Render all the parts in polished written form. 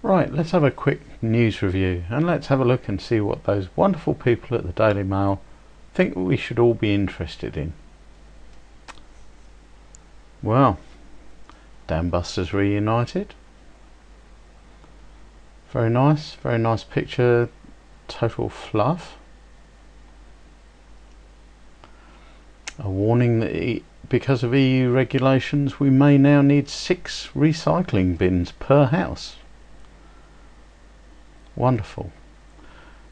Right, let's have a quick news review and let's have a look and see what those wonderful people at the Daily Mail think we should all be interested in. Well, Dam Busters reunited. Very nice picture, total fluff. A warning that because of EU regulations we may now need 6 recycling bins per house. Wonderful.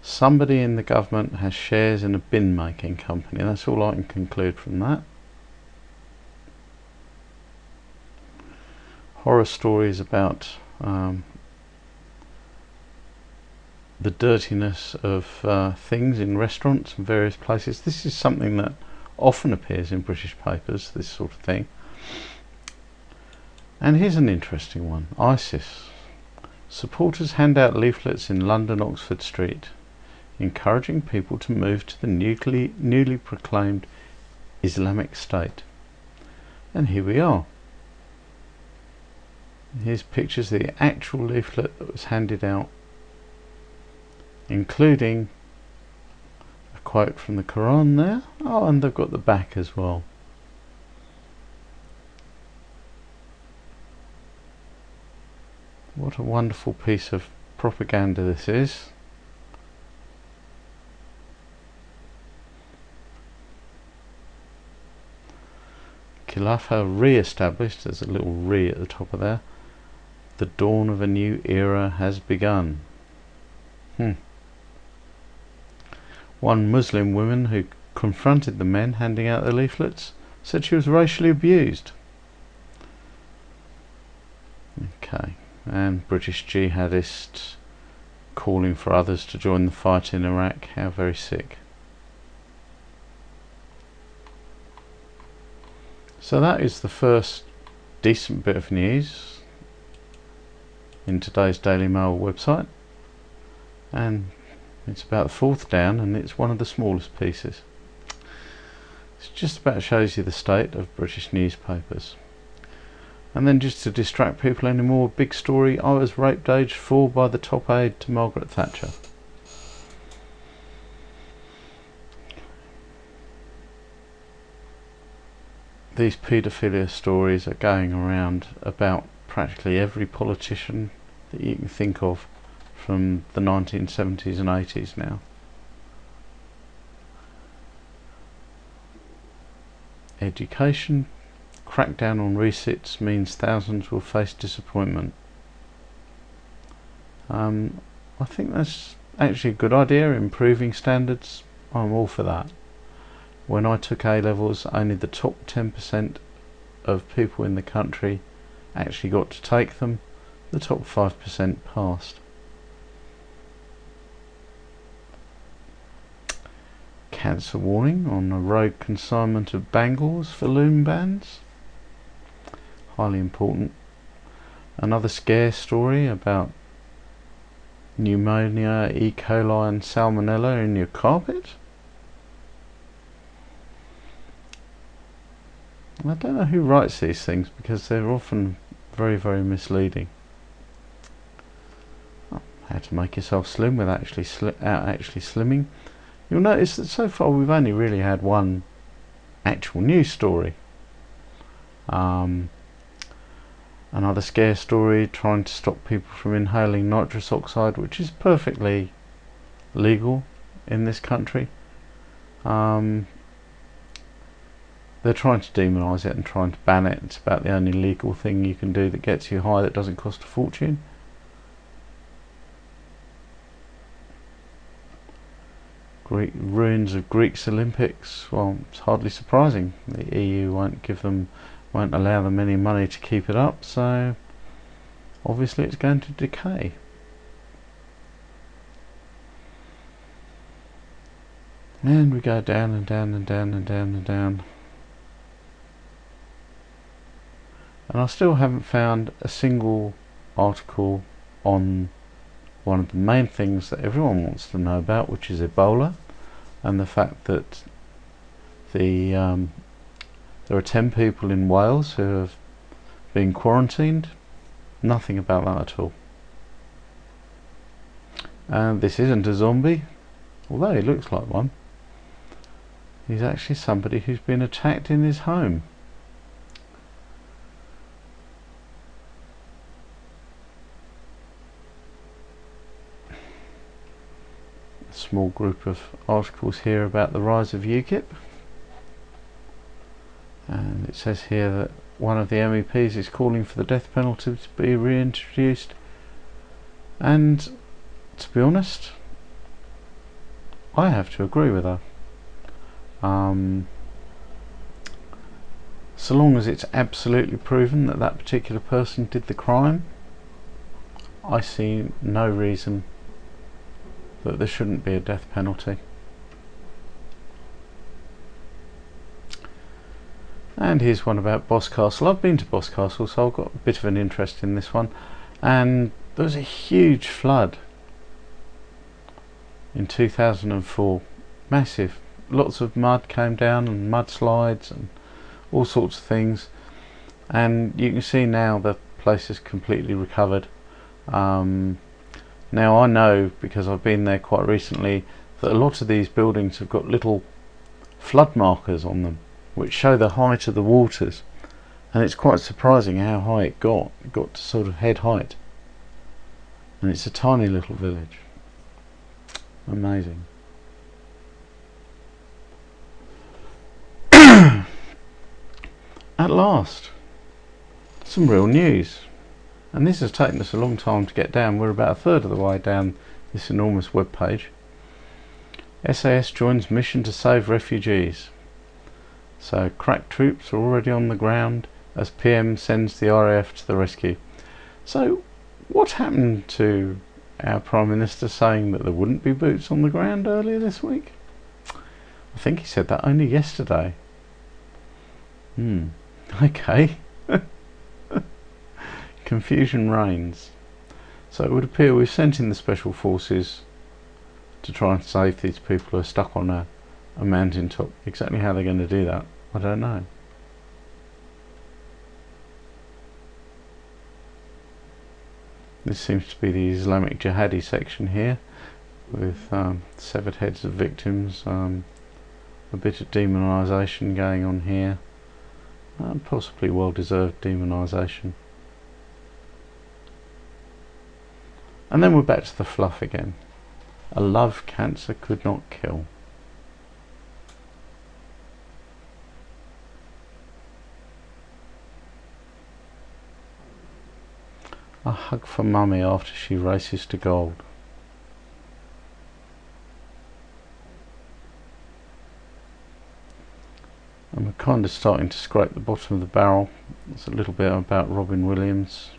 Somebody in the government has shares in a bin making company. That's all I can conclude from that. Horror stories about the dirtiness of things in restaurants and various places. This is something that often appears in British papers, this sort of thing. And here's an interesting one. ISIS. Supporters hand out leaflets in London Oxford Street, encouraging people to move to the newly proclaimed Islamic State. And here we are. Here's pictures of the actual leaflet that was handed out, including a quote from the Quran there. Oh, and they've got the back as well. What a wonderful piece of propaganda this is. Khilafah re-established, there's a little re at the top of there. The dawn of a new era has begun. One Muslim woman who confronted the men handing out the leaflets said she was racially abused. Okay, and British jihadists calling for others to join the fight in Iraq. How very sick. So that is the first decent bit of news in today's Daily Mail website, and it's about the 4th down, and it's one of the smallest pieces. It just about shows you the state of British newspapers. And then just to distract people anymore, big story: I was raped aged 4 by the top aide to Margaret Thatcher. These paedophilia stories are going around about practically every politician that you can think of from the 1970s and 80s now. Education. Crackdown on resits means thousands will face disappointment. I think that's actually a good idea. Improving standards, I'm all for that. When I took A-levels, only the top 10% of people in the country actually got to take them. The top 5% passed. Cancer warning on a rogue consignment of bangles for loom bands. Highly important. Another scare story about pneumonia, E. coli and salmonella in your carpet. I don't know who writes these things because they're often very misleading. How to make yourself slim without actually slimming. You'll notice that so far we've only really had one actual news story. Another scare story trying to stop people from inhaling nitrous oxide, which is perfectly legal in this country. They're trying to demonise it and trying to ban it. It's about the only legal thing you can do that gets you high, that doesn't cost a fortune. Ruins of Greeks Olympics. Well, it's hardly surprising. The EU won't allow them any money to keep it up, so obviously it's going to decay. And we go down and down and down and down and down. And I still haven't found a single article on one of the main things that everyone wants to know about, which is Ebola, and the fact that there are 10 people in Wales who have been quarantined. Nothing about that at all. This isn't a zombie, although he looks like one. He's actually somebody who's been attacked in his home. A small group of articles here about the rise of UKIP. And it says here that one of the MEPs is calling for the death penalty to be reintroduced. And to be honest, I have to agree with her. So long as it's absolutely proven that that particular person did the crime, I see no reason that there shouldn't be a death penalty. And here's one about Boscastle. I've been to Boscastle, so I've got a bit of an interest in this one. And there was a huge flood in 2004. Massive. Lots of mud came down and mudslides and all sorts of things. And you can see now the place is completely recovered. Now I know, because I've been there quite recently, that a lot of these buildings have got little flood markers on them which show the height of the waters, and it's quite surprising how high it got. It got to sort of head height, and it's a tiny little village. Amazing. At last, some real news, and this has taken us a long time to get down. We're about a third of the way down this enormous web page. SAS joins mission to save refugees. So crack troops are already on the ground as PM sends the RAF to the rescue. So what happened to our Prime Minister saying that there wouldn't be boots on the ground earlier this week? I think he said that only yesterday. Okay. Confusion reigns. So it would appear we've sent in the special forces to try and save these people who are stuck on a mountain top. Exactly how they're going to do that, I don't know. This seems to be the Islamic Jihadi section here, with severed heads of victims, a bit of demonisation going on here, possibly well-deserved demonisation. And then we're back to the fluff again. A love cancer could not kill. A hug for mummy after she races to gold. And we're kind of starting to scrape the bottom of the barrel. It's a little bit about Robin Williams.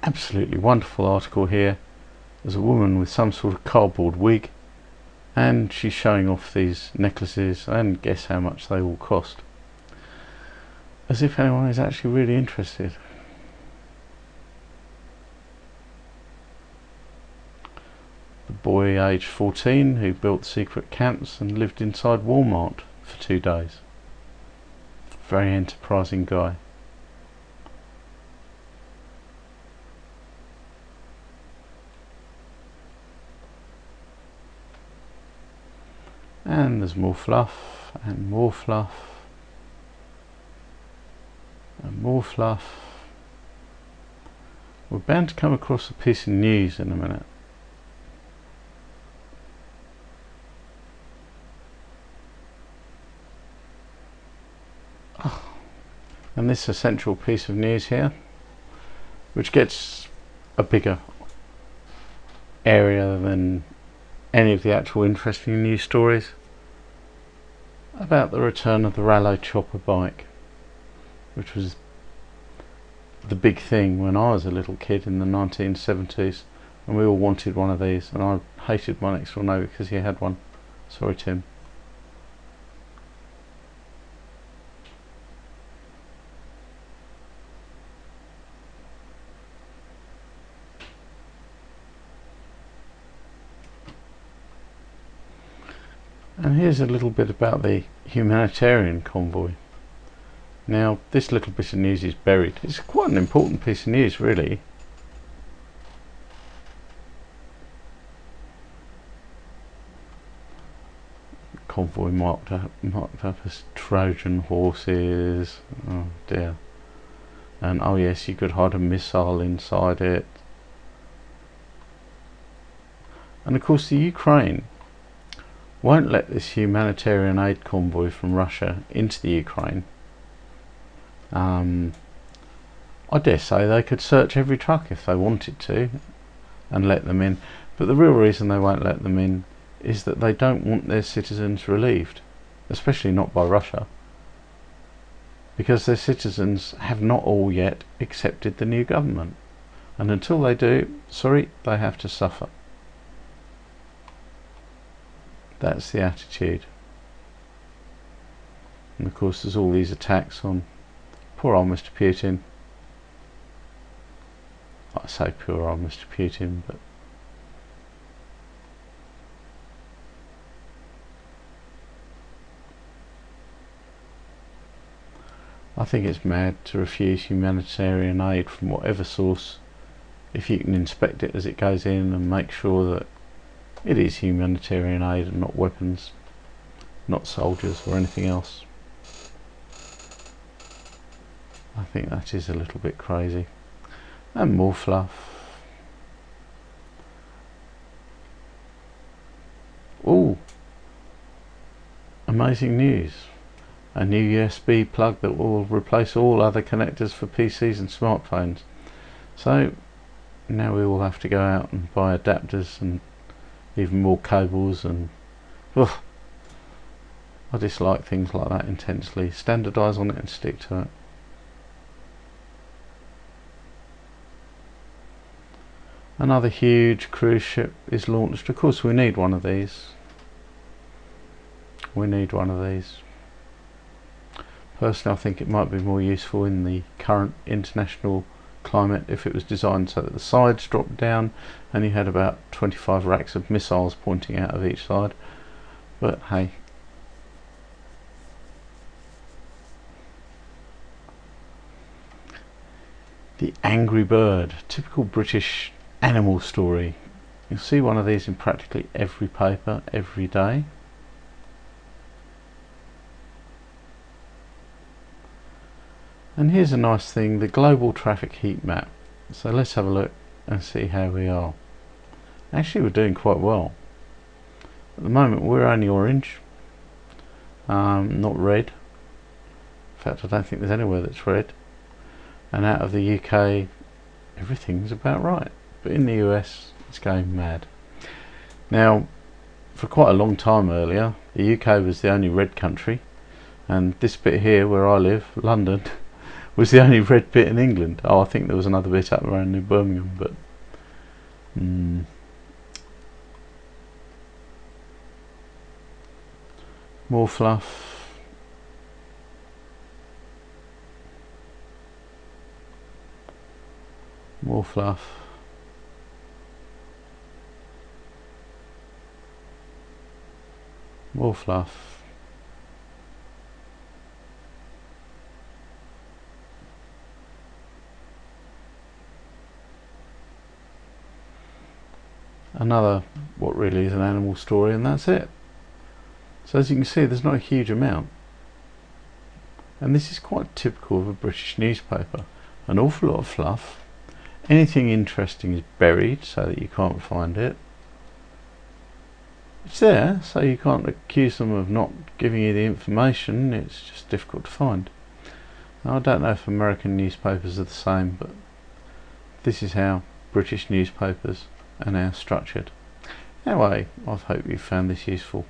Absolutely wonderful article here. There's a woman with some sort of cardboard wig, and she's showing off these necklaces, and guess how much they all cost. As if anyone is actually really interested. The boy aged 14 who built secret camps and lived inside Walmart for 2 days. Very enterprising guy. And there's more fluff, and more fluff, and more fluff. We're bound to come across a piece of news in a minute. Oh. And this essential piece of news here, which gets a bigger area than any of the actual interesting news stories, about the return of the Rallo chopper bike, which was the big thing when I was a little kid in the 1970s, and we all wanted one of these, and I hated my next door neighbour because he had one. Sorry, Tim. And here's a little bit about the humanitarian convoy. Now this little bit of news is buried. It's quite an important piece of news, really. Convoy marked up as Trojan horses. Oh dear. And oh yes, you could hide a missile inside it. And of course the Ukraine won't let this humanitarian aid convoy from Russia into the Ukraine. I dare say they could search every truck if they wanted to and let them in, but the real reason they won't let them in is that they don't want their citizens relieved, especially not by Russia, because their citizens have not all yet accepted the new government, and until they do, sorry, they have to suffer. That's the attitude. And of course there's all these attacks on poor old Mr. Putin. I say poor old Mr. Putin, but I think it's mad to refuse humanitarian aid from whatever source if you can inspect it as it goes in and make sure that it is humanitarian aid and not weapons, not soldiers or anything else. I think that is a little bit crazy. And more fluff. Ooh, amazing news. A new USB plug that will replace all other connectors for PCs and smartphones. So now we will have to go out and buy adapters and even more cables, and I dislike things like that intensely. Standardise on it and stick to it. Another huge cruise ship is launched. Of course we need one of these. We need one of these. Personally, I think it might be more useful in the current international climate if it was designed so that the sides dropped down and you had about 25 racks of missiles pointing out of each side. But hey. The Angry Bird, typical British animal story. You'll see one of these in practically every paper every day. And here's a nice thing, the global traffic heat map. So let's have a look and see how we are. Actually we're doing quite well. At the moment we're only orange, not red. In fact I don't think there's anywhere that's red. And out of the UK everything's about right. But in the US it's going mad. Now for quite a long time earlier the UK was the only red country, and this bit here where I live, London, was the only red bit in England. Oh, I think there was another bit up around New Birmingham, but more fluff. More fluff. More fluff. Another, what really is an animal story, and that's it. So as you can see, there's not a huge amount, and this is quite typical of a British newspaper. An awful lot of fluff. Anything interesting is buried so that you can't find it. It's there, so you can't accuse them of not giving you the information. It's just difficult to find. Now, I don't know if American newspapers are the same, but this is how British newspapers are now structured. Anyway, I hope you found this useful.